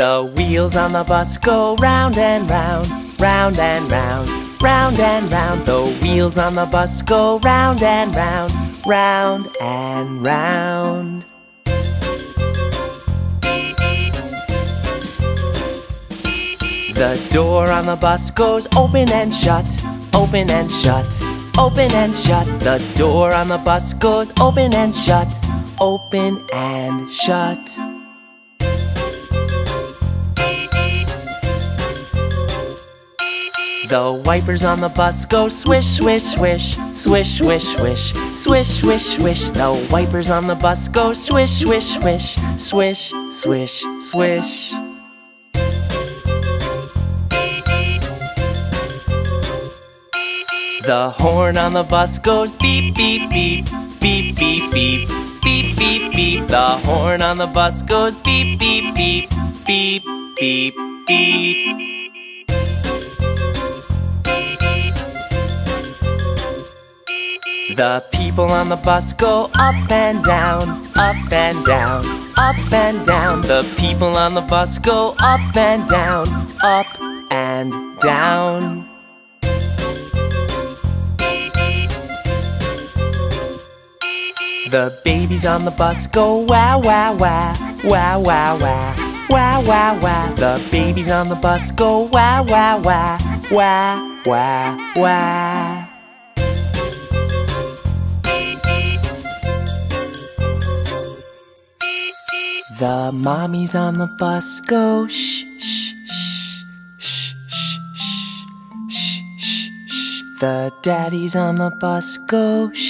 The wheels on the bus go round and round, round and round, round and round. The wheels on the bus go round and round, round and round. The door on the bus goes open and shut, open and shut, open and shut. The door on the bus goes open and shut, open and shut. The wipers on the bus go swish, swish, swish, swish, swish, swish, swish, swish, swish. The wipers on the bus go swish, swish, swish, swish, swish, swish. The horn on the bus goes beep, beep, beep, beep, beep, beep, beep, beep, beep. The horn on the bus goes beep, beep, beep, beep, beep, beep. The people on the bus go up and down, up and down, up and down. The people on the bus go up and down, up and down. The babies on the bus go wow, wow, wow, wow, wow, wow, wow, wow, wow. The babies on the bus go wow, wow, wow, wow, wow, wow. The mommies on the bus go shh, shh, shh, shh, shh, shh, shh, shh, shh. The daddies on the bus go shh.